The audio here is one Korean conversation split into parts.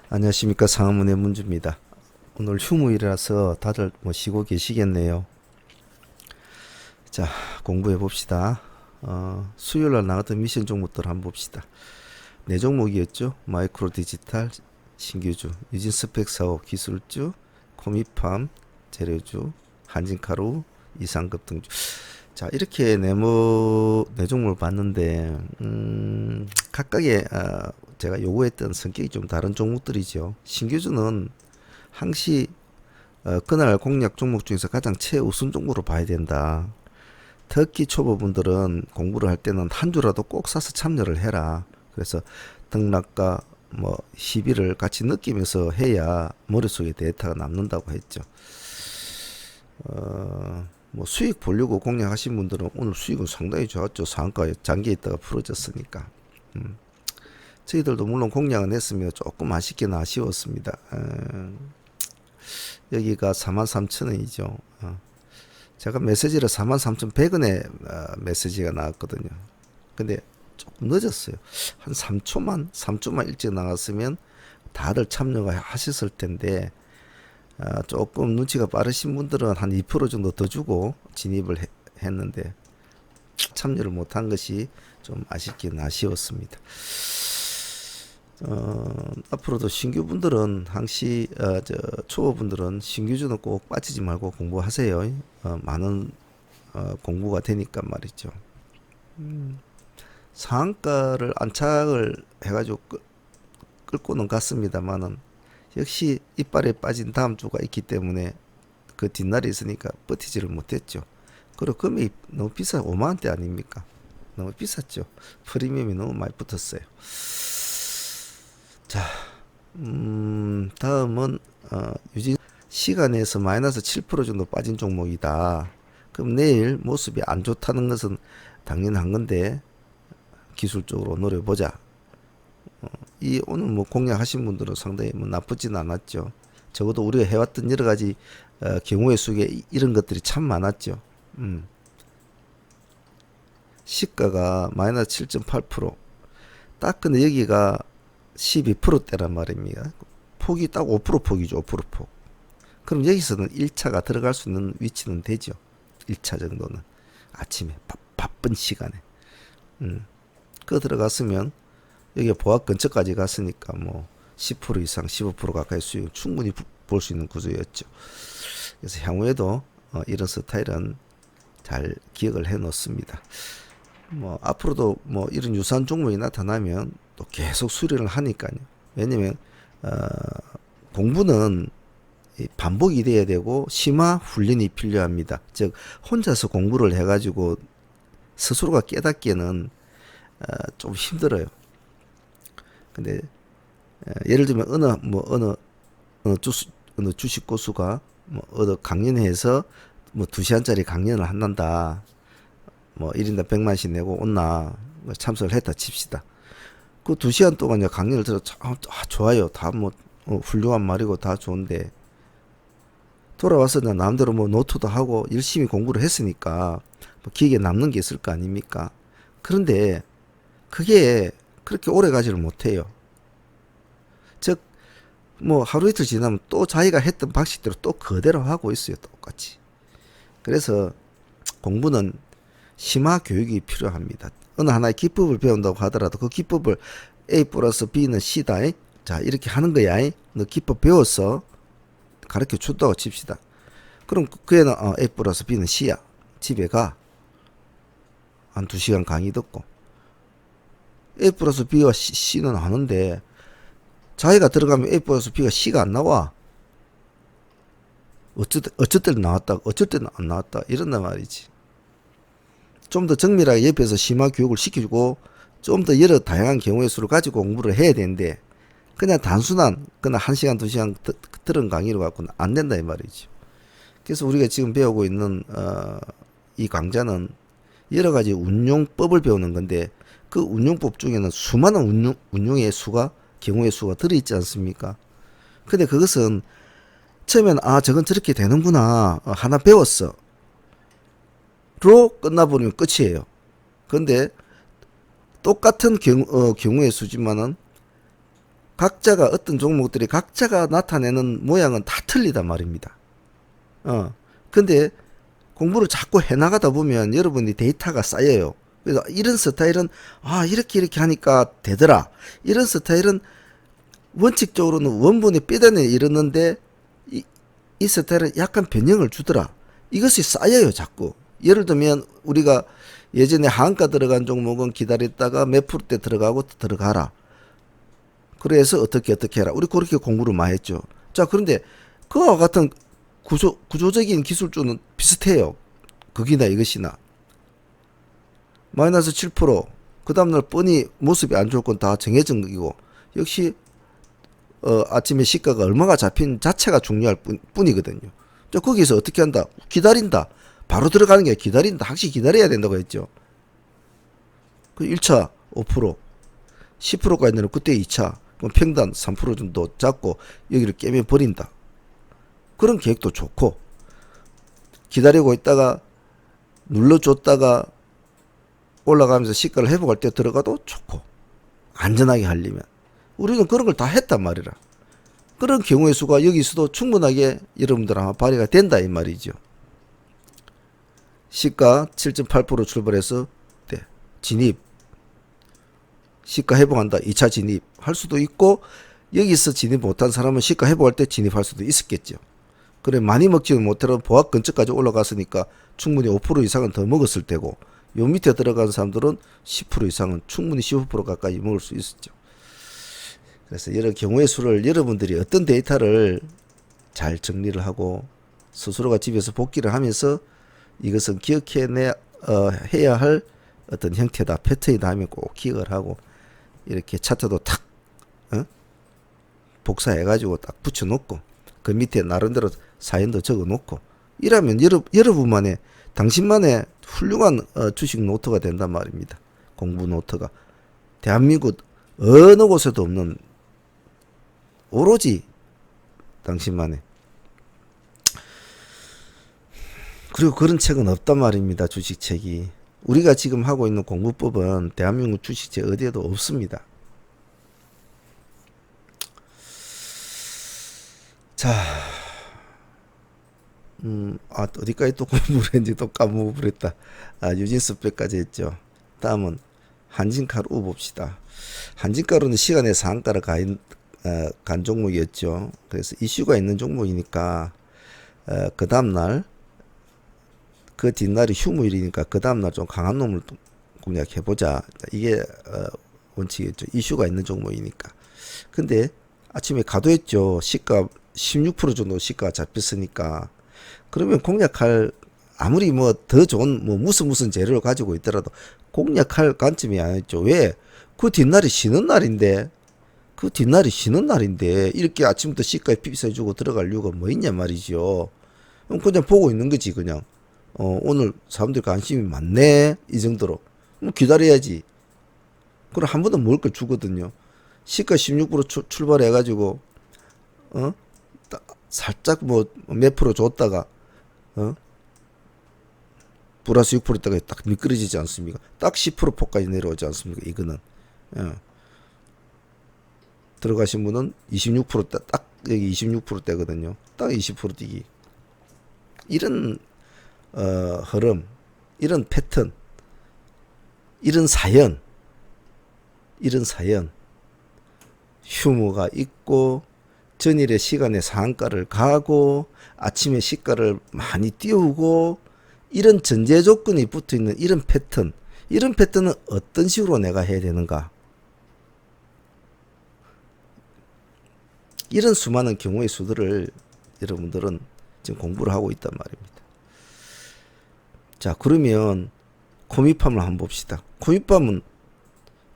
안녕하십니까. 상암은의 문주입니다. 오늘 휴무일이라서 다들 뭐 쉬고 계시겠네요. 자, 공부해 봅시다. 수요일날 나왔던 미션 종목들 한번 봅시다. 네 종목이었죠. 마이크로 디지털, 신규주, 유진 스펙 사업, 기술주, 코미팜, 재료주, 한진카루, 이상급 등주. 자, 이렇게 네 종목을 봤는데, 각각의, 제가 요구했던 성격이 좀 다른 종목들이죠. 신규주는 항시, 그날 공략 종목 중에서 가장 최우선 종목으로 봐야 된다. 특히 초보분들은 공부를 할 때는 한 주라도 꼭 사서 참여를 해라. 그래서 등락과 뭐 시비를 같이 느끼면서 해야 머릿속에 데이터가 남는다고 했죠. 뭐 수익 보려고 공략하신 분들은 오늘 수익은 상당히 좋았죠. 상한가에 장기에 있다가 풀어졌으니까. 저희들도 물론 공략은 했으며 조금 아쉽게는 아쉬웠습니다. 여기가 43,000원이죠. 제가 메시지를 43,100원에 메시지가 나왔거든요. 근데 조금 늦었어요. 한 3초만 일찍 나갔으면 다들 참여가 하셨을 텐데, 조금 눈치가 빠르신 분들은 한 2% 정도 더 주고 진입을 했는데 참여를 못한 것이 좀 아쉽긴 아쉬웠습니다. 앞으로도 신규분들은 항시 초보분들은 신규주는 꼭 빠지지 말고 공부하세요. 많은 공부가 되니까 말이죠. 상한가를 안착을 해가지고 끌고는 갔습니다만은 역시 이빨에 빠진 다음 주가 있기 때문에 그 뒷날이 있으니까 버티지를 못했죠. 그리고 금액이 너무 비싸. 5만원대 아닙니까? 너무 비쌌죠. 프리미엄이 너무 많이 붙었어요. 자, 다음은 유진 시간에서 마이너스 7% 정도 빠진 종목이다. 그럼 내일 모습이 안 좋다는 것은 당연한 건데 기술적으로 노려보자. 이 오늘 뭐 공략하신 분들은 상당히 뭐 나쁘진 않았죠. 적어도 우리가 해왔던 여러 가지 경우의 수에 이런 것들이 참 많았죠. 시가가 마이너스 7.8%. 딱 근데 여기가 12%대란 말입니다. 폭이 딱 5% 폭이죠. 5% 폭. 그럼 여기서는 1차가 들어갈 수 있는 위치는 되죠. 1차 정도는. 아침에 바쁜 시간에. 그 들어갔으면 여기 보합 근처까지 갔으니까 뭐 10% 이상 15% 가까이 수익 충분히 볼 수 있는 구조였죠. 그래서 향후에도 이런 스타일은 잘 기억을 해 놓습니다. 뭐 앞으로도 뭐 이런 유사한 종목이 나타나면 또 계속 수리를 하니까요. 왜냐면 공부는 반복이 돼야 되고 심화 훈련이 필요합니다. 즉 혼자서 공부를 해가지고 스스로가 깨닫기에는 좀 힘들어요. 근데 예를 들면 어느 주식 고수가 뭐 어느 강연회에서 뭐 2시간짜리 강연을 한단다. 뭐 1인당 100만씩 내고 온나 참석을 했다 칩시다. 그 2시간 동안 이제 강연을 들어 좋아요. 다 뭐 훌륭한 말이고 다 좋은데 돌아와서 나름대로 뭐 노트도 하고 열심히 공부를 했으니까 뭐 기억에 남는 게 있을 거 아닙니까? 그런데 그게 그렇게 오래 가지를 못해요. 즉, 뭐 하루 이틀 지나면 또 자기가 했던 방식대로 또 그대로 하고 있어요. 똑같이. 그래서 공부는 심화 교육이 필요합니다. 어느 하나의 기법을 배운다고 하더라도 그 기법을 A 플러스 B는 C다. 자, 이렇게 하는 거야. 너 기법 배웠어. 가르쳐 줬다고 칩시다. 그럼 그 애는 A 플러스 B는 C야. 집에 가. 한 2시간 강의 듣고. A 플러스 B와 C는 아는데 자기가 들어가면 A 플러스 B가 C가 안 나와. 어쩔 때는 나왔다. 어쩔 때는 안 나왔다. 이런단 말이지. 좀 더 정밀하게 옆에서 심화 교육을 시켜주고 좀 더 여러 다양한 경우의 수를 가지고 공부를 해야 되는데 그냥 단순한 그냥 1시간 2시간 들은 강의로 갖고는 안 된다 이 말이죠. 그래서 우리가 지금 배우고 있는 이 강좌는 여러 가지 운용법을 배우는 건데 그 운용법 중에는 수많은 운용의 수가 경우의 수가 들어있지 않습니까? 근데 그것은 처음에는 저건 저렇게 되는구나 하나 배웠어 로 끝나버리면 끝이에요. 근데 똑같은 경우의 수지만은 각자가 어떤 종목들이 각자가 나타내는 모양은 다 틀리단 말입니다. 근데 공부를 자꾸 해나가다 보면 여러분이 데이터가 쌓여요. 그래서 이런 스타일은 이렇게 하니까 되더라. 이런 스타일은 원칙적으로는 원본에 삐단에 이르는데 이 스타일은 약간 변형을 주더라. 이것이 쌓여요, 자꾸. 예를 들면 우리가 예전에 하한가 들어간 종목은 기다렸다가 몇 프로대 들어가고 들어가라. 그래서 어떻게 해라. 우리 그렇게 공부를 많이 했죠. 자, 그런데 그와 같은 구조적인 기술주는 비슷해요. 극이나 이것이나. 마이너스 7%. 그 다음날 뻔히 모습이 안 좋을 건 다 정해진 거고. 역시 아침에 시가가 얼마가 잡힌 자체가 중요할 뿐이거든요. 자, 거기서 어떻게 한다? 기다린다. 바로 들어가는 게 기다린다. 확실히 기다려야 된다고 했죠. 그 1차 5%, 10%까지 내는 그때 2차, 그럼 평단 3% 정도 잡고 여기를 깨면 버린다. 그런 계획도 좋고, 기다리고 있다가 눌러줬다가 올라가면서 시가를 회복할 때 들어가도 좋고, 안전하게 하려면. 우리는 그런 걸 다 했단 말이라. 그런 경우의 수가 여기서도 충분하게 여러분들 아마 발휘가 된다 이 말이죠. 시가 7.8% 출발해서 진입. 시가 회복한다. 2차 진입 할 수도 있고, 여기서 진입 못한 사람은 시가 회복할 때 진입할 수도 있었겠죠. 그래, 많이 먹지는 못해도 보합 근처까지 올라갔으니까 충분히 5% 이상은 더 먹었을 테고, 요 밑에 들어간 사람들은 10% 이상은 충분히 15% 가까이 먹을 수 있었죠. 그래서 여러 경우의 수를 여러분들이 어떤 데이터를 잘 정리를 하고 스스로가 집에서 복기를 하면서 이것은 해야 할 어떤 형태다, 패턴이다 하면 꼭 기억을 하고, 이렇게 차트도 탁 복사해가지고 딱 붙여놓고, 그 밑에 나름대로 사연도 적어놓고, 이러면 여러분만의, 당신만의 훌륭한 주식 노트가 된단 말입니다. 공부 노트가. 대한민국 어느 곳에도 없는, 오로지 당신만의. 그리고 그런 책은 없단 말입니다. 주식책이. 우리가 지금 하고 있는 공부법은 대한민국 주식책 어디에도 없습니다. 자, 어디까지 또 공부를 했는지 또 까먹어버렸다. 유진스백까지 했죠. 다음은 한진카루 봅시다. 한진카루는 시간의 상한가를 간 종목이었죠. 그래서 이슈가 있는 종목이니까 그 다음날, 그 뒷날이 휴무일이니까 그 다음날 좀 강한 놈을 공략해보자. 이게 원칙이었죠. 이슈가 있는 종목이니까. 근데 아침에 가도했죠. 시가 16% 정도 시가가 잡혔으니까. 그러면 공략할, 아무리 뭐 더 좋은 무슨 재료를 가지고 있더라도 공략할 관점이 아니었죠. 왜? 그 뒷날이 쉬는 날인데, 이렇게 아침부터 시가에 핍사해주고 들어갈 이유가 뭐 있냐 말이죠. 그냥 보고 있는 거지, 그냥. 오늘 사람들 관심이 많네, 이 정도로. 기다려야지. 그럼 한 번도 먹을 걸 주거든요. 시가 16% 출발해가지고, 살짝 몇 프로 줬다가, 플러스 6% 있다가 딱 미끄러지지 않습니까? 딱 10% 폭까지 내려오지 않습니까? 이거는. 들어가신 분은 26%, 딱 여기 26%대거든요. 딱 20% 뛰기. 이런 흐름, 이런 패턴, 이런 사연, 휴무가 있고, 전일의 시간에 상한가를 가고, 아침에 시가를 많이 띄우고, 이런 전제 조건이 붙어 있는 이런 패턴은 어떤 식으로 내가 해야 되는가? 이런 수많은 경우의 수들을 여러분들은 지금 공부를 하고 있단 말입니다. 자, 그러면 코미팜을 한번 봅시다. 코미팜은,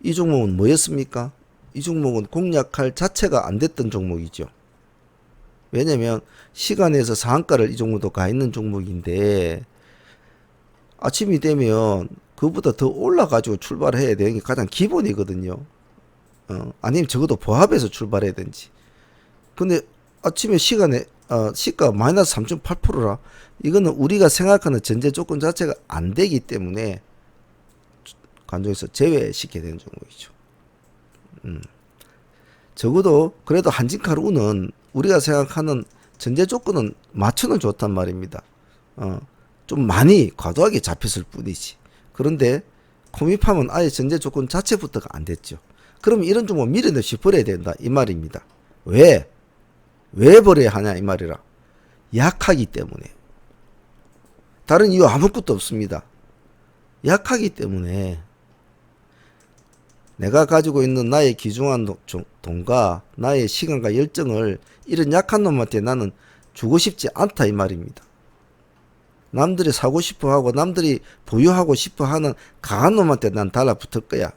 이 종목은 뭐였습니까? 이 종목은 공략할 자체가 안 됐던 종목이죠. 왜냐면 시간에서 상한가를 이 종목도 가 있는 종목인데, 아침이 되면 그보다 더 올라가지고 출발해야 되는 게 가장 기본이거든요. 아니면 적어도 보합에서 출발해야 되는지. 근데 아침에 시가 마이너스 3.8%라. 이거는 우리가 생각하는 전제 조건 자체가 안 되기 때문에 관종에서 제외시켜야 되는 종목이죠. 적어도 그래도 한진카르우는 우리가 생각하는 전제 조건은 맞추는 좋단 말입니다. 좀 많이 과도하게 잡혔을 뿐이지. 그런데 코미팜은 아예 전제 조건 자체부터가 안 됐죠. 그럼 이런 종목 미련 없이 버려야 된다 이 말입니다. 왜? 왜 버려야 하냐 이 말이라. 약하기 때문에. 다른 이유 아무것도 없습니다. 약하기 때문에 내가 가지고 있는 나의 귀중한 돈과 나의 시간과 열정을 이런 약한 놈한테 나는 주고 싶지 않다 이 말입니다. 남들이 사고 싶어 하고 남들이 보유하고 싶어 하는 강한 놈한테 난 달라붙을 거야.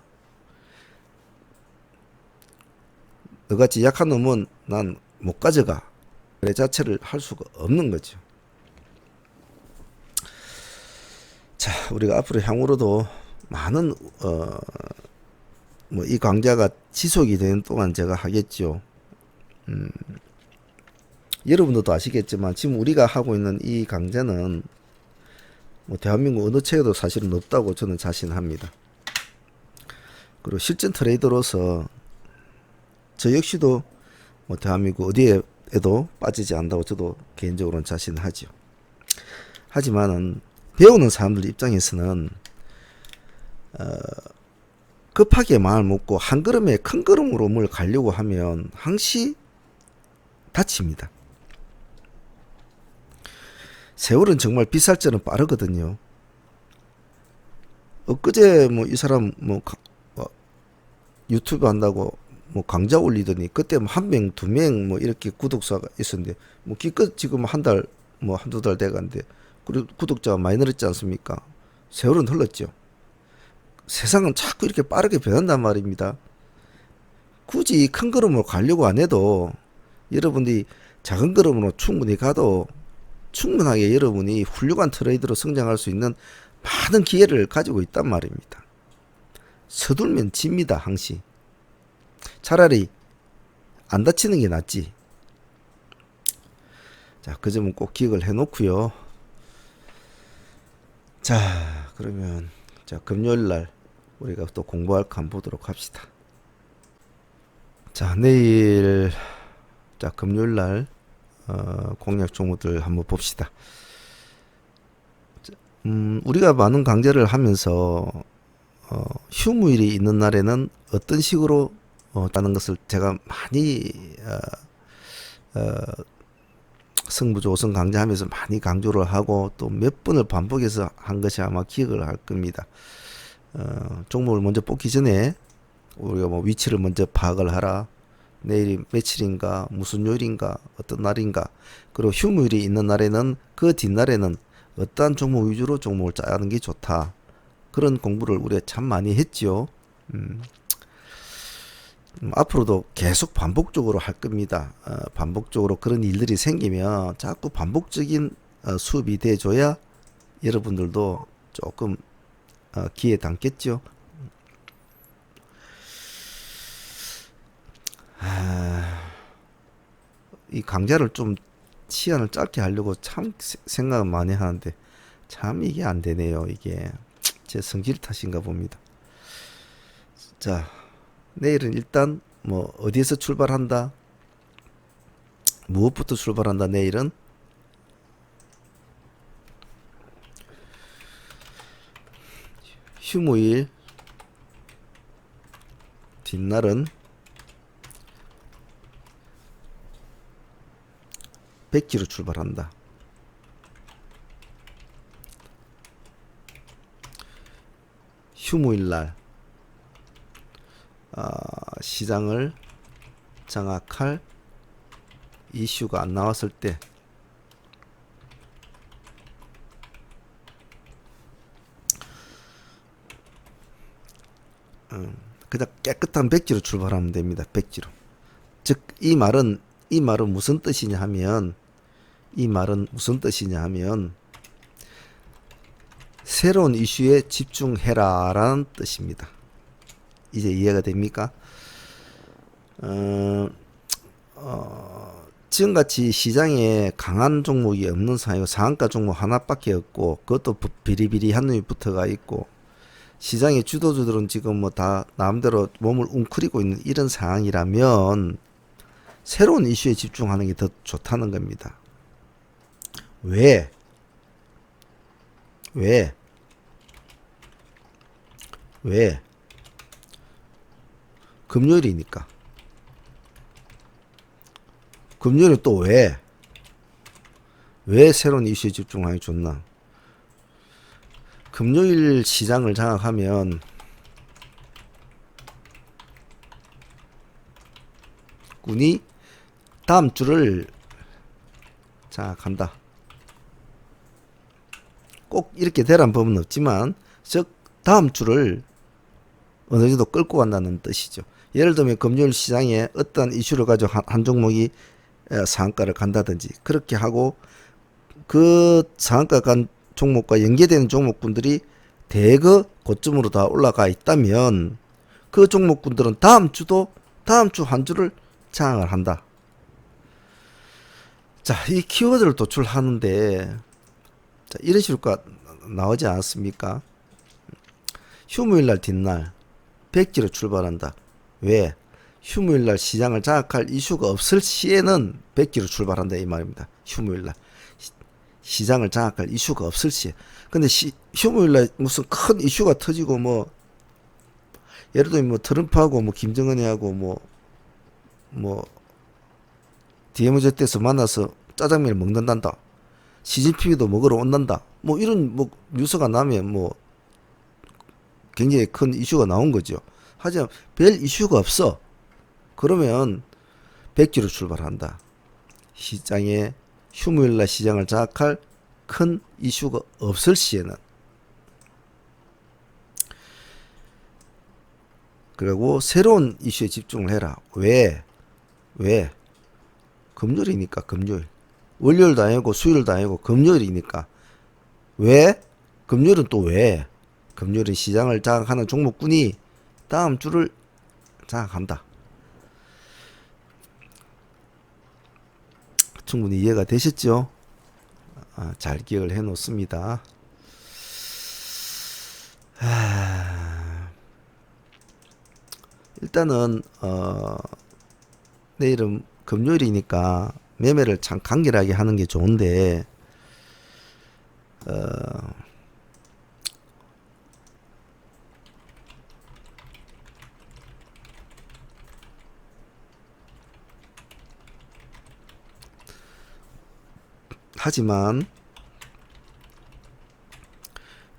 너같이 약한 놈은 난 못 가져가. 거래 자체를 할 수가 없는 거죠. 자, 우리가 앞으로 향후로도 많은 뭐 이 강좌가 지속이 되는 동안 제가 하겠죠. 여러분들도 아시겠지만 지금 우리가 하고 있는 이 강좌는 뭐 대한민국 어느 책에도 사실은 없다고 저는 자신합니다. 그리고 실전 트레이더로서 저 역시도 뭐 대한민국 어디에도 빠지지 않는다고 저도 개인적으로는 자신하죠. 하지만은 배우는 사람들 입장에서는 급하게 마음을 먹고 한 걸음에 큰 걸음으로 뭘 가려고 하면 항시 다칩니다. 세월은 정말 비쌀 줄은 빠르거든요. 엊그제 뭐 이 사람 뭐 유튜브 한다고 뭐 강좌 올리더니 그때 뭐 한 명, 두 명 뭐 이렇게 구독자가 있었는데 뭐 기껏 지금 한 달 뭐 한두 달 돼가는데 그리고 구독자가 많이 늘었지 않습니까? 세월은 흘렀죠. 세상은 자꾸 이렇게 빠르게 변한단 말입니다. 굳이 큰 걸음으로 가려고 안 해도 여러분들이 작은 걸음으로 충분히 가도 충분하게 여러분이 훌륭한 트레이더로 성장할 수 있는 많은 기회를 가지고 있단 말입니다. 서둘면 집니다. 항시. 차라리 안 다치는 게 낫지. 자, 그 점은 꼭 기억을 해놓고요. 자, 그러면 자 금요일날 우리가 또 공부할 거 한번 보도록 합시다. 자, 내일 자 금요일날 공략 종목들 한번 봅시다. 우리가 많은 강좌를 하면서 휴무일이 있는 날에는 어떤 식으로 따는 것을 제가 많이 승부조 5선 강좌하면서 많이 강조를 하고 또 몇 번을 반복해서 한 것이 아마 기억을 할 겁니다. 종목을 먼저 뽑기 전에 우리가 뭐 위치를 먼저 파악을 하라. 내일이 며칠인가, 무슨 요일인가, 어떤 날인가, 그리고 휴무일이 있는 날에는 그 뒷날에는 어떠한 종목 위주로 종목을 짜야 하는 게 좋다. 그런 공부를 우리가 참 많이 했지요. 앞으로도 계속 반복적으로 할 겁니다. 반복적으로 그런 일들이 생기면 자꾸 반복적인 수업이 돼줘야 여러분들도 조금 귀에 담겠죠. 이 강좌를 좀 시간을 짧게 하려고 참 생각을 많이 하는데 참 이게 안 되네요. 이게 제 성질 탓인가 봅니다. 자, 내일은 일단 뭐 어디에서 출발한다? 무엇부터 출발한다? 내일은 휴무일, 뒷날은 백지로 출발한다. 휴무일날 시장을 장악할 이슈가 안 나왔을 때 그냥 깨끗한 백지로 출발하면 됩니다. 백지로. 즉 이 말은 무슨 뜻이냐 하면 새로운 이슈에 집중해라 라는 뜻입니다. 이제 이해가 됩니까? 지금같이 시장에 강한 종목이 없는 상황이고 상한가 종목 하나밖에 없고 그것도 비리비리한 놈이 붙어가 있고 시장의 주도주들은 지금 뭐 다 마음대로 몸을 웅크리고 있는 이런 상황이라면 새로운 이슈에 집중하는 게 더 좋다는 겁니다. 왜? 왜? 왜? 금요일이니까. 금요일은 또 왜? 왜 새로운 이슈에 집중하는 게 좋나? 금요일 시장을 장악하면 군이 다음 주를 장악한다. 꼭 이렇게 되란 법은 없지만 즉 다음 주를 어느 정도 끌고 간다는 뜻이죠. 예를 들면 금요일 시장에 어떤 이슈를 가지고 한 종목이 상한가를 간다든지 그렇게 하고 그 상한가 간 종목과 연계되는 종목군들이 대거 고점으로 다 올라가 있다면 그 종목군들은 다음 주 한 주를 장악을 한다. 자, 이 키워드를 도출하는데 자, 이런 식으로 나오지 않았습니까? 휴무일날 뒷날 백지로 출발한다. 왜? 휴무일날 시장을 장악할 이슈가 없을 시에는 백지로 출발한다 이 말입니다. 휴무일날 시장을 장악할 이슈가 없을 시에. 근데 휴무일날 무슨 큰 이슈가 터지고 뭐 예를 들면 뭐 트럼프하고 뭐 김정은이하고 뭐 DMZ에서 만나서 짜장면을 먹는단다. 시진핑도 먹으러 온단다. 뭐 이런 뭐 뉴스가 나면 뭐 굉장히 큰 이슈가 나온 거죠. 하지만 별 이슈가 없어. 그러면 백지로 출발한다. 시장에 휴무일날 시장을 장악할 큰 이슈가 없을 시에는. 그리고 새로운 이슈에 집중을 해라. 왜? 금요일이니까 금요일. 월요일도 아니고 수요일도 아니고 금요일이니까. 왜? 금요일은 또 왜? 금요일은 시장을 장악하는 종목군이 다음 주를 장악한다. 충분히 이해가 되셨죠? 잘 기억을 해 놓습니다. 일단은 내일은 금요일이니까 매매를 참 간결하게 하는 게 좋은데 하지만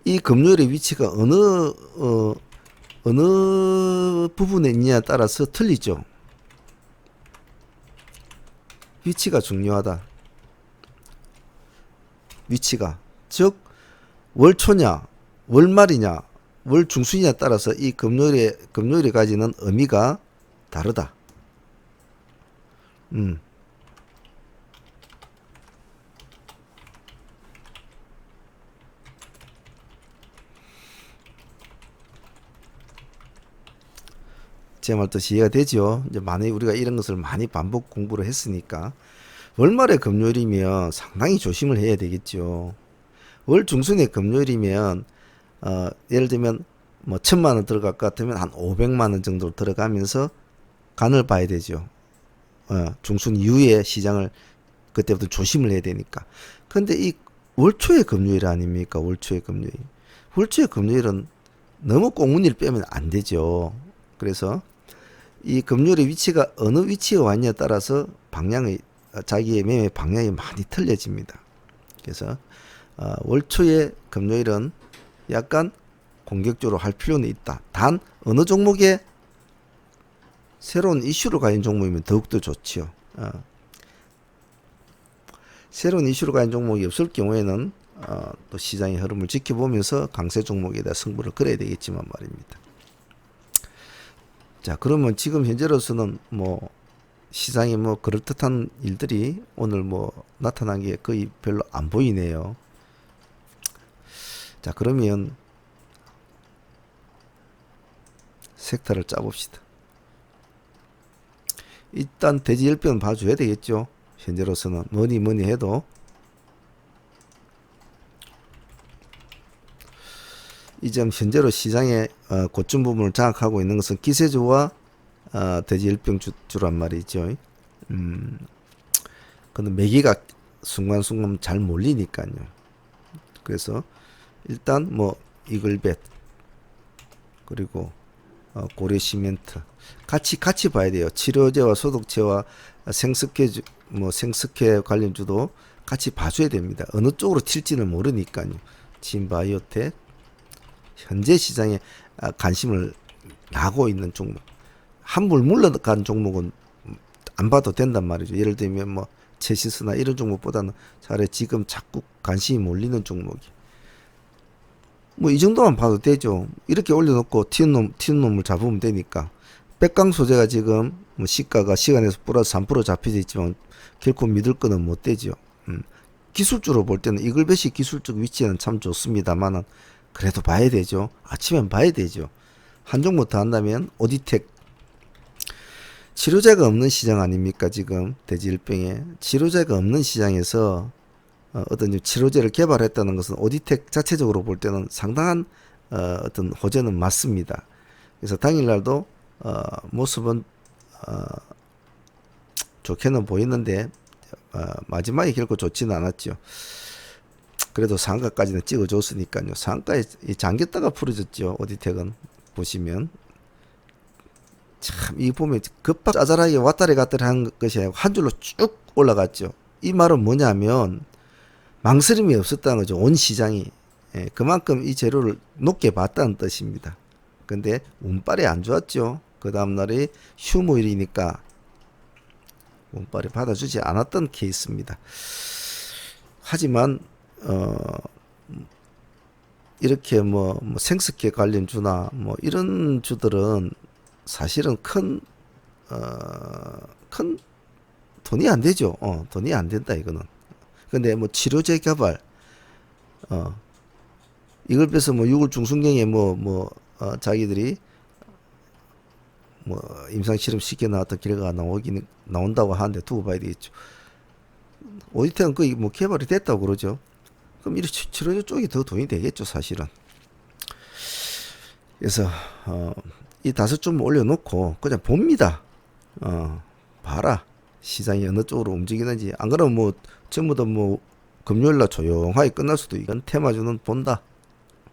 이 금요일의 위치가 어느 부분에 있냐에 따라서 틀리죠. 위치가 중요하다. 위치가. 즉 월초냐 월말이냐 월중순이냐에 따라서 이 금요일에 가지는 의미가 다르다. 제 말 뜻이 이해가 되죠. 이제 많이 우리가 이런 것을 많이 반복 공부를 했으니까 월말에 금요일이면 상당히 조심을 해야 되겠죠. 월 중순에 금요일이면 예를 들면 뭐 1,000만 원 들어갈 것 같으면 한 500만 원 정도 들어가면서 간을 봐야 되죠. 중순 이후에 시장을 그때부터 조심을 해야 되니까. 근데 이 월초의 금요일 아닙니까? 월초의 금요일. 월초의 금요일은 너무 꽁무니를 빼면 안 되죠. 그래서 이 금요일의 위치가 어느 위치에 왔냐에 따라서 자기의 매매 방향이 많이 틀려집니다. 그래서 월초의 금요일은 약간 공격적으로 할 필요는 있다. 단 어느 종목에 새로운 이슈로 가인 종목이면 더욱더 좋지요. 새로운 이슈로 가인 종목이 없을 경우에는 또 시장의 흐름을 지켜보면서 강세 종목에 대해 승부를 걸어야 되겠지만 말입니다. 자, 그러면 지금 현재로서는 뭐 시장에 뭐 그럴듯한 일들이 오늘 뭐 나타난 게 거의 별로 안 보이네요. 자, 그러면 섹터를 짜봅시다. 일단 대지 10배는 봐줘야 되겠죠. 현재로서는 뭐니 해도 이 점 현재로 시장의 고점 부분을 장악하고 있는 것은 기세주와 돼지 일병주란 말이죠. 근데 매기가 순간순간 잘 몰리니까요. 그래서 일단 뭐 이글벳 그리고 고려시멘트 같이 봐야 돼요. 치료제와 소독제와 생석회 관련주도 같이 봐줘야 됩니다. 어느 쪽으로 튈지는 모르니까요. 진바이오텍 현재 시장에 관심을 나고 있는 종목, 한물 물러간 종목은 안 봐도 된단 말이죠. 예를 들면 뭐 체시스나 이런 종목보다는 차라리 지금 자꾸 관심이 몰리는 종목이 뭐 이 정도만 봐도 되죠. 이렇게 올려놓고 튀는 놈을 잡으면 되니까. 백강 소재가 지금 뭐 시가가 시간에서 플러스 3% 잡혀져 있지만 결코 믿을 거는 못 되죠. 기술적으로 볼 때는 이글벳이 기술적 위치는 참 좋습니다만은 그래도 봐야 되죠. 아침엔 봐야 되죠. 한 종목 더 한다면 오디텍 치료제가 없는 시장 아닙니까? 지금 돼지일병에 치료제가 없는 시장에서 어떤 치료제를 개발했다는 것은 오디텍 자체적으로 볼 때는 상당한 어떤 호재는 맞습니다. 그래서 당일날도 모습은 좋게는 보이는데 마지막에 결코 좋지는 않았죠. 그래도 상한가까지는 찍어줬으니까요. 상한가에 잠겼다가 풀어졌죠. 오디텍은 보시면 참 이 보면 급박 짜잘하게 왔다리 갔다리 한 것이 아니고 한 줄로 쭉 올라갔죠. 이 말은 뭐냐면 망설임이 없었다는 거죠. 온 시장이. 그만큼 이 재료를 높게 봤다는 뜻입니다. 근데 운빨이 안 좋았죠. 그 다음날이 휴무일이니까 운빨이 받아주지 않았던 케이스입니다. 하지만 이렇게 뭐 생석회 관련주나 뭐 이런 주들은 사실은 큰 돈이 안 되죠. 돈이 안 된다 이거는. 근데 뭐 치료제 개발 이걸 빼서 뭐 6월 중순경에 자기들이 뭐 임상 실험 시켜 나왔던 결과가 나온다고 하는데 두고 봐야 되겠죠. 오디텍은 거의 뭐 개발이 됐다고 그러죠. 그럼 이렇게 치료제 쪽이 더 돈이 되겠죠, 사실은. 그래서 이 5점 올려놓고 그냥 봅니다. 봐라. 시장이 어느 쪽으로 움직이는지. 안 그러면 뭐 전부 다 뭐 금요일날 조용하게 끝날 수도 이건 테마주는 본다.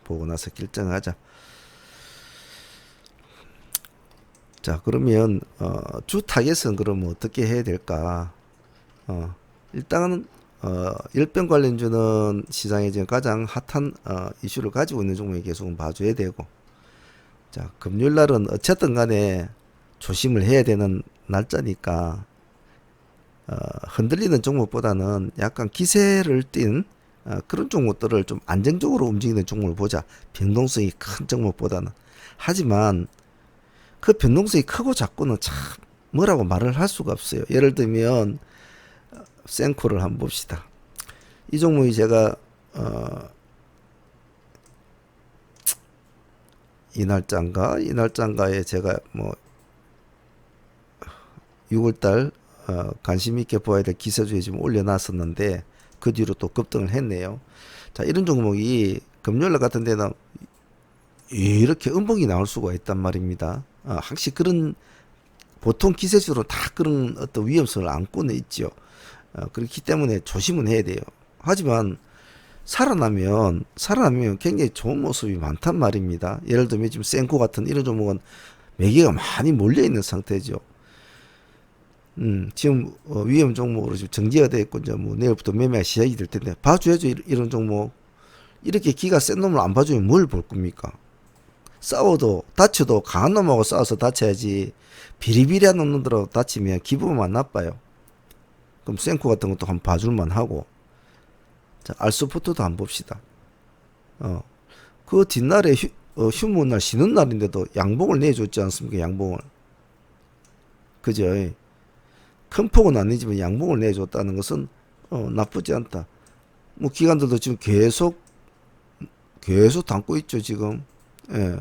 보고 나서 결정하자. 자, 그러면 주 타겟은 그러면 어떻게 해야 될까? 일단은 일병 관련주는 시장에 지금 가장 핫한 이슈를 가지고 있는 종목에 계속 봐줘야 되고, 자, 금요일 날은 어쨌든 간에 조심을 해야 되는 날짜니까 흔들리는 종목보다는 약간 기세를 띈 그런 종목들을 좀 안정적으로 움직이는 종목을 보자. 변동성이 큰 종목보다는. 하지만 그 변동성이 크고 작고는 참 뭐라고 말을 할 수가 없어요. 예를 들면 센코를 한번 봅시다. 이 종목이 제가 이 날짜인가에 제가 뭐 6월달 관심 있게 보아야 될 기세주에 지금 올려놨었는데 그 뒤로 또 급등을 했네요. 자, 이런 종목이 금요일 같은 데는 이렇게 음봉이 나올 수가 있단 말입니다. 항상 그런 보통 기세주로 다 그런 어떤 위험성을 안고는 있죠. 그렇기 때문에 조심은 해야 돼요. 하지만 살아나면 굉장히 좋은 모습이 많단 말입니다. 예를 들면 지금 센코 같은 이런 종목은 매기가 많이 몰려 있는 상태죠. 지금 위험 종목으로 지금 정지가 되어 있고 이제 뭐 내일부터 매매가 시작이 될 텐데 봐줘야죠. 이런 종목. 이렇게 기가 센 놈을 안 봐주면 뭘 볼 겁니까? 싸워도 다쳐도 강한 놈하고 싸워서 다쳐야지 비리비리한 놈들하고 다치면 기분만 나빠요. 그럼 센코 같은 것도 한번 봐줄만 하고. 자, 알스포트도 한번 봅시다. 그 뒷날에 휴무날 쉬는 날인데도 양봉을 내줬지 않습니까? 양봉을. 그죠? 큰 폭은 아니지만 양봉을 내줬다는 것은 나쁘지 않다. 뭐 기관들도 지금 계속 담고 있죠, 지금. 예.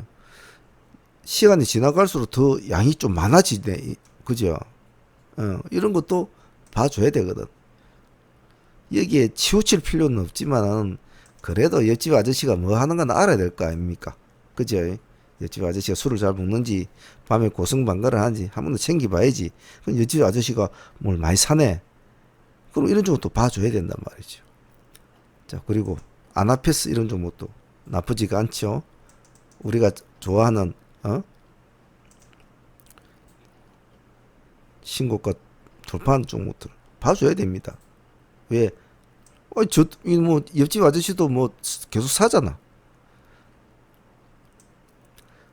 시간이 지나갈수록 더 양이 좀 많아지네. 그죠? 이런 것도 봐줘야 되거든. 여기에 치우칠 필요는 없지만은 그래도 옆집 아저씨가 뭐 하는 건 알아야 될 거 아닙니까? 그죠? 옆집 아저씨가 술을 잘 먹는지, 밤에 고성방가를 하는지 한 번 더 챙겨봐야지. 그럼 옆집 아저씨가 뭘 많이 사네. 그럼 이런 종목도 봐줘야 된단 말이죠. 자, 그리고 아나페스 이런 종목도 나쁘지가 않죠. 우리가 좋아하는, 신고가 돌파하는 종목들 봐줘야 됩니다. 왜? 뭐, 옆집 아저씨도 뭐, 계속 사잖아.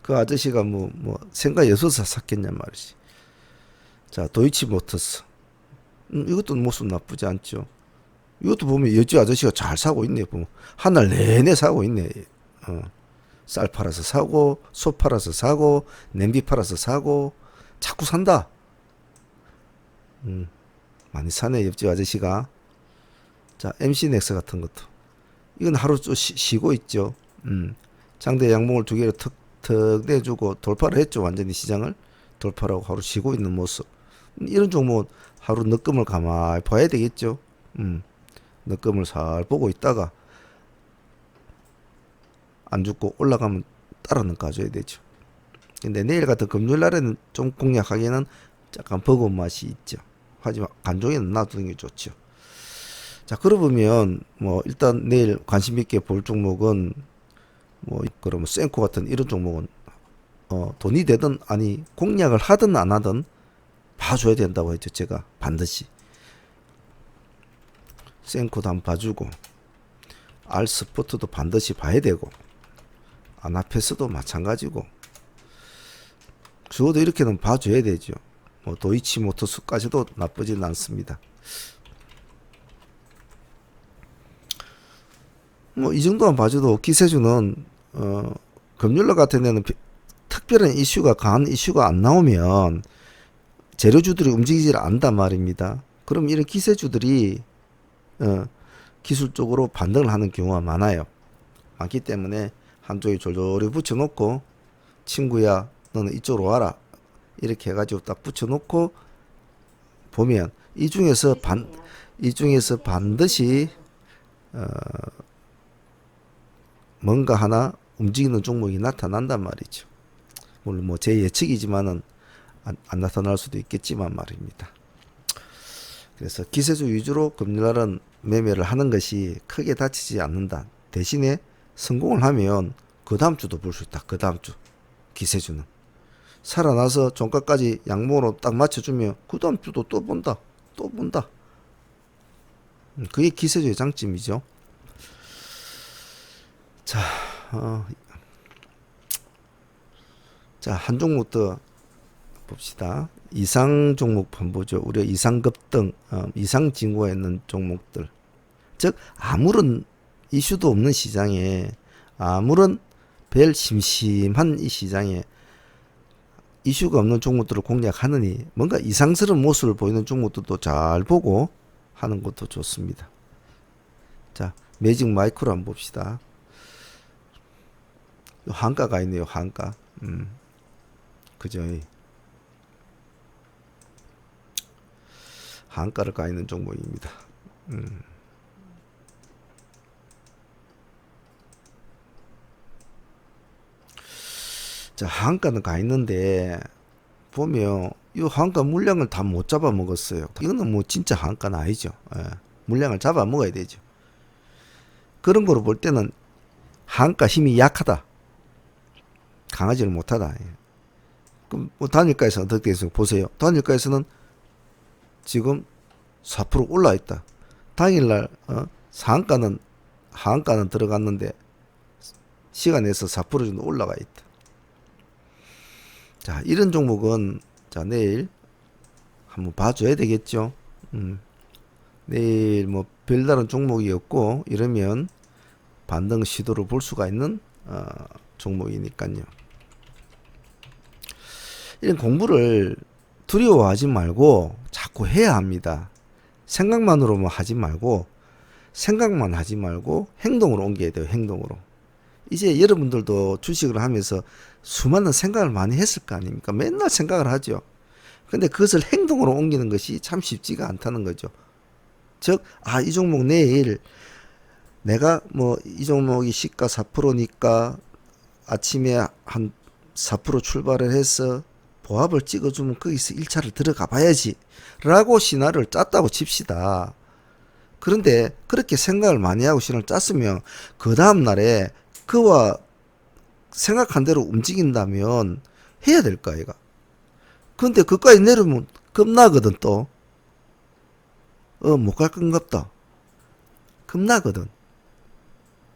그 아저씨가 생각 여서서 샀겠냔 말이지. 자, 도이치모터스. 이것도 모습 나쁘지 않죠. 이것도 보면 옆집 아저씨가 잘 사고 있네. 보면 한 날 내내 사고 있네. 쌀 팔아서 사고, 소 팔아서 사고, 냄비 팔아서 사고, 자꾸 산다. 많이 사네, 옆집 아저씨가. 자, MC넥스 같은 것도. 이건 하루 좀 쉬고 있죠. 장대 양봉을 두 개를 턱 내주고 돌파를 했죠. 완전히 시장을 돌파하고 하루 쉬고 있는 모습. 이런 종목은 하루 늦금을 가만히 봐야 되겠죠. 늦금을 잘 보고 있다가 안 죽고 올라가면 따라 넣어줘야 되죠. 근데 내일 같은 금요일 날에는 좀 공략하기에는 약간 버거운 맛이 있죠. 하지만 간종에는 놔두는 게 좋죠. 자, 그러고 보면 일단 내일 관심 있게 볼 종목은 그러면 센코 같은 이런 종목은 돈이 되든 아니 공략을 하든 안 하든 봐줘야 된다고 했죠. 제가 반드시 센코도 한번 봐주고 알스포트도 반드시 봐야 되고 아나페스도 마찬가지고 적어도 이렇게는 봐줘야 되죠. 도이치모터스까지도 나쁘진 않습니다. 이 정도만 봐줘도 기세주는 금요일 같은 데는 특별한 이슈가 강한 이슈가 안 나오면 재료주들이 움직이질 않단 말입니다. 그럼 이런 기세주들이 기술적으로 반등을 하는 경우가 많기 때문에 한쪽에 졸졸이 붙여놓고 친구야 너는 이쪽으로 와라 이렇게 해가지고 딱 붙여놓고 보면 이 중에서 반드시 뭔가 하나 움직이는 종목이 나타난단 말이죠. 물론 제 예측이지만은 안 나타날 수도 있겠지만 말입니다. 그래서 기세주 위주로 금요일날은 매매를 하는 것이 크게 다치지 않는다. 대신에 성공을 하면 그 다음 주도 볼 수 있다. 그 다음 주 기세주는 살아나서 종가까지 양봉으로 딱 맞춰주면 그 다음 주도 또 본다. 그게 기세주의 장점이죠. 자, 한 종목 더 봅시다. 이상 종목 보죠. 우리가 이상급등, 이상 징후가 있는 종목들. 즉, 아무런 이슈도 없는 시장에, 아무런 별 심심한 이 시장에 이슈가 없는 종목들을 공략하느니 뭔가 이상스러운 모습을 보이는 종목들도 잘 보고 하는 것도 좋습니다. 자, 매직 마이크로 한번 봅시다. 한가가 있네요. 한가. 그죠? 한가를 가 있는 종목입니다. 자, 한가는 가 있는데 보면 이 한가 물량을 다 못 잡아 먹었어요. 이거는 진짜 한가는 아니죠. 물량을 잡아 먹어야 되죠. 그런 거로 볼 때는 한가 힘이 약하다. 강하지를 못하다. 그럼 단일가에서 어떻게 해서 보세요. 단일가에서는 지금 4% 올라 있다. 당일날 하한가는 들어갔는데 시간에서 4% 정도 올라가 있다. 자, 이런 종목은 내일 한번 봐줘야 되겠죠. 내일 별다른 종목이 없고 이러면 반등 시도를 볼 수가 있는 종목이니까요. 이런 공부를 두려워하지 말고 자꾸 해야 합니다. 생각만으로만 하지 말고 행동으로 옮겨야 돼요. 행동으로. 이제 여러분들도 주식을 하면서 수많은 생각을 많이 했을 거 아닙니까? 맨날 생각을 하죠. 근데 그것을 행동으로 옮기는 것이 참 쉽지가 않다는 거죠. 즉, 이 종목 내일 내가 뭐 이 종목이 시가 4%니까 아침에 한 4% 출발을 해서 보합을 찍어주면 거기서 1차를 들어가 봐야지 라고 시나리오를 짰다고 칩시다. 그런데 그렇게 생각을 많이 하고 시나리오를 짰으면 그 다음날에 그와 생각한 대로 움직인다면 해야 될 거 아이가. 근데 그까지 내려면 겁나거든 또. 못 갈 건갑다. 겁나거든.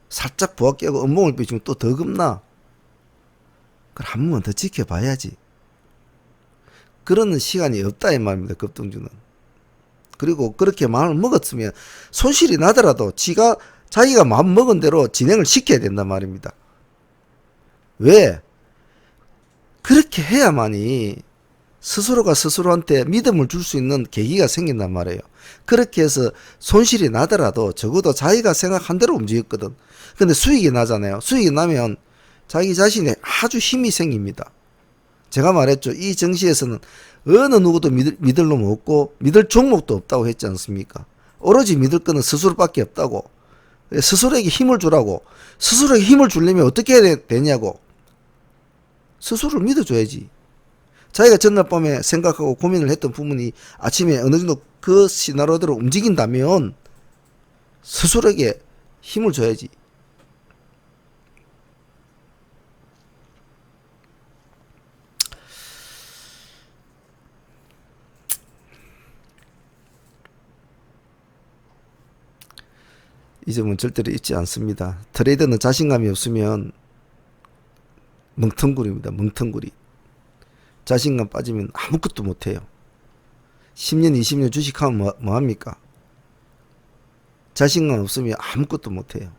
살짝 부하 깨고 음봉을 비추면 또 더 겁나. 그걸 한 번만 더 지켜봐야지. 그러는 시간이 없다 이 말입니다. 급등주는. 그리고 그렇게 마음을 먹었으면 손실이 나더라도 자기가 마음 먹은 대로 진행을 시켜야 된단 말입니다. 왜? 그렇게 해야만이 스스로가 스스로한테 믿음을 줄 수 있는 계기가 생긴단 말이에요. 그렇게 해서 손실이 나더라도 적어도 자기가 생각한 대로 움직였거든. 근데 수익이 나잖아요. 수익이 나면 자기 자신에 아주 힘이 생깁니다. 제가 말했죠. 이 정시에서는 어느 누구도 믿을 놈 없고 믿을 종목도 없다고 했지 않습니까? 오로지 믿을 거는 스스로밖에 없다고. 스스로에게 힘을 주라고. 스스로에게 힘을 주려면 어떻게 해야 되냐고. 스스로를 믿어줘야지. 자기가 전날 밤에 생각하고 고민을 했던 부분이 아침에 어느 정도 그 시나리오대로 움직인다면 스스로에게 힘을 줘야지. 이 점은 절대로 잊지 않습니다. 트레이더는 자신감이 없으면 멍텅구리입니다. 멍텅구리. 자신감 빠지면 아무것도 못해요. 10년 20년 주식하면 뭐합니까? 자신감 없으면 아무것도 못해요.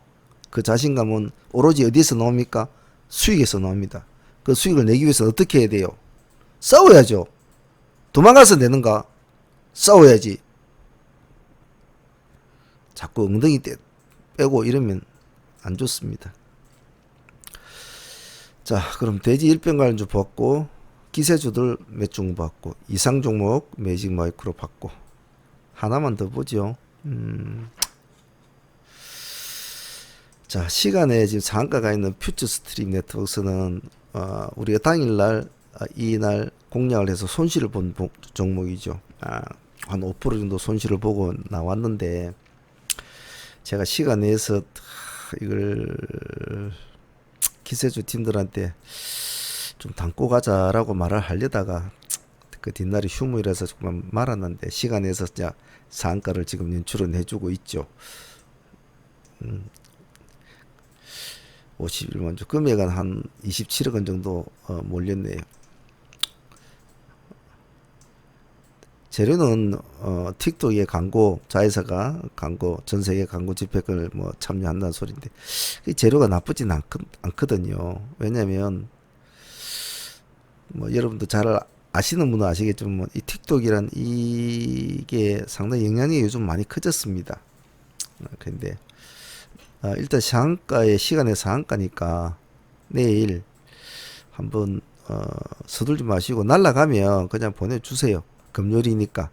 그 자신감은 오로지 어디에서 나옵니까? 수익에서 나옵니다. 그 수익을 내기 위해서 어떻게 해야 돼요? 싸워야죠. 도망가서 내는가? 싸워야지. 자꾸 엉덩이 빼고 이러면 안 좋습니다. 자, 그럼 대지 일병관주 봤고, 기세주들 몇 종목 봤고, 이상 종목 매직 마이크로 봤고, 하나만 더 보죠. 자, 시간에 지금 상한가가 있는 퓨처 스트림 네트워크는 우리가 당일날 이날 공략을 해서 손실을 본 종목이죠. 한 5% 정도 손실을 보고 나왔는데, 제가 시간 내에서 이걸 기세주 팀들한테 좀 담고 가자라고 말을 하려다가 그 뒷날이 휴무이라서 조금 말았는데 시간 내에서 진짜 상한가를 지금 연출은 해주고 있죠. 51만 주 금액은 한 27억 원 정도 몰렸네요. 재료는 틱톡의 광고, 자회사가 광고, 전 세계 광고 집회를 뭐 참여한다는 소리인데 재료가 나쁘진 않거든요. 왜냐면 뭐 여러분도 잘 아시는 분은 아시겠지만 뭐 이 틱톡이란 이게 상당히 영향이 요즘 많이 커졌습니다. 근데 일단 상한가의 시간의 상한가니까 내일 한번 서둘지 마시고 날라가면 그냥 보내주세요. 금요일이니까.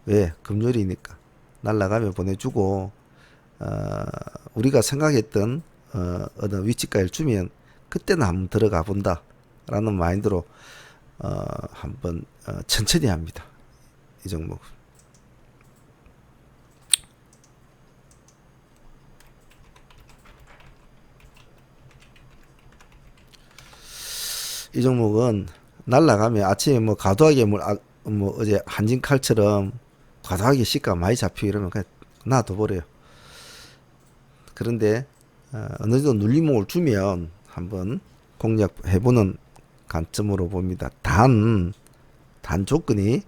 왜? 금요일이니까. 날라가면 보내주고, 우리가 생각했던, 어느 위치까지 주면, 그때는 한번 들어가 본다. 라는 마인드로, 한번, 천천히 합니다. 이 종목. 이 종목은 날라가면 아침에 뭐 과도하게 뭐 어제 한진칼처럼 과도하게 시가 많이 잡히고 이러면 그냥 놔둬버려요. 그런데 어느 정도 눌림목을 주면 한번 공략해보는 관점으로 봅니다. 단 조건이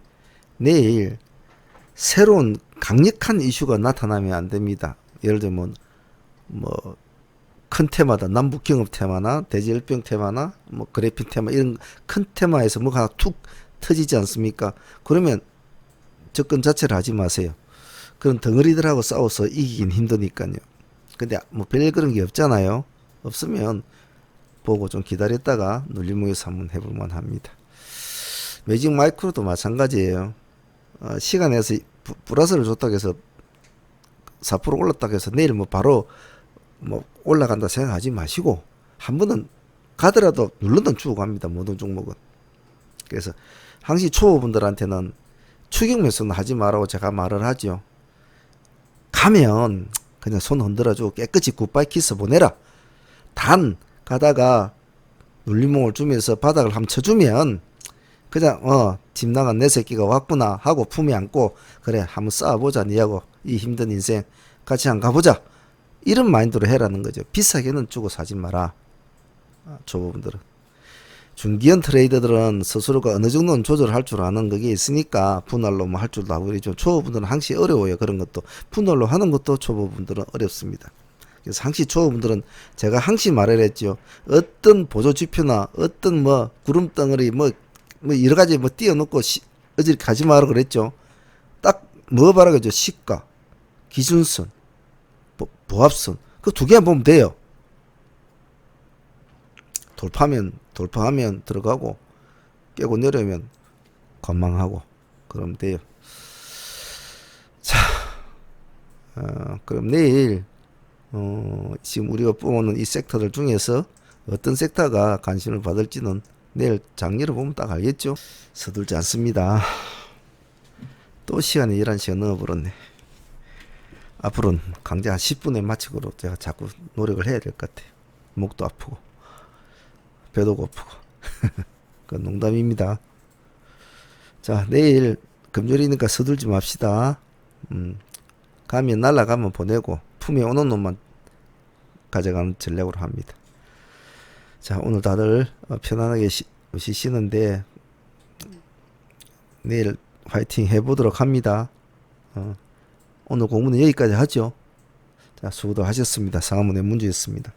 내일 새로운 강력한 이슈가 나타나면 안 됩니다. 예를 들면 뭐 큰 테마다 남북경협 테마나 대지열병 테마나 뭐 그래핀 테마 이런 큰 테마에서 뭐가 하나 툭 터지지 않습니까? 그러면 접근 자체를 하지 마세요. 그런 덩어리들하고 싸워서 이기긴 힘드니까요. 근데 뭐 별 그런 게 없잖아요. 없으면 보고 좀 기다렸다가 눌림목에서 한번 해볼만 합니다. 매직 마이크로도 마찬가지예요. 시간에서 플러스를 줬다고 해서 4% 올랐다고 해서 내일 뭐 바로 뭐 올라간다 생각하지 마시고 한 번은 가더라도 눌러는 주고 갑니다. 모든 종목은. 그래서 항시 초보분들한테는 추격 매수는 하지 말라고 제가 말을 하죠. 가면 그냥 손 흔들어주고 깨끗이 굿바이 키스 보내라. 단 가다가 눌림목을 주면서 바닥을 한번 쳐주면 그냥 집 나간 내 새끼가 왔구나 하고 품에 안고 그래 한번 싸워보자 니하고 이 힘든 인생 같이 한번 가보자 이런 마인드로 해라는 거죠. 비싸게는 주고 사지 마라. 초보분들은. 중기형 트레이더들은 스스로가 어느 정도는 조절할 줄 아는 그게 있으니까 분할로 뭐 할 줄도 알고 그러죠. 초보분들은 항시 어려워요. 그런 것도 분할로 하는 것도 초보분들은 어렵습니다. 그래서 항시 초보분들은 제가 항시 말을 했죠. 어떤 보조 지표나 어떤 뭐 구름덩어리 뭐 여러 가지 뭐 띄워놓고 어질 가지 마라 그랬죠. 딱 뭐 봐라 그죠. 시가, 기준선, 보합선 그 두 개만 보면 돼요. 돌파하면 들어가고 깨고 내려오면 관망하고 그러면 돼요. 자, 그럼 내일 지금 우리가 뽑아놓은 이 섹터들 중에서 어떤 섹터가 관심을 받을지는 내일 장리를 보면 딱 알겠죠. 서둘지 않습니다. 또 시간이 11시간 넘어버렸네. 앞으로는 강제 한 10분에 마치도록 제가 자꾸 노력을 해야 될 것 같아요. 목도 아프고 배도 고프고 그건 농담입니다. 자, 내일 금요일이니까 서둘지 맙시다. 가면 날아가면 보내고 품에 오는 놈만 가져가는 전략으로 합니다. 자, 오늘 다들 편안하게 쉬시는데 내일 화이팅 해보도록 합니다. 오늘 공부는 여기까지 하죠. 자, 수고도 하셨습니다. 상하문의 문제였습니다.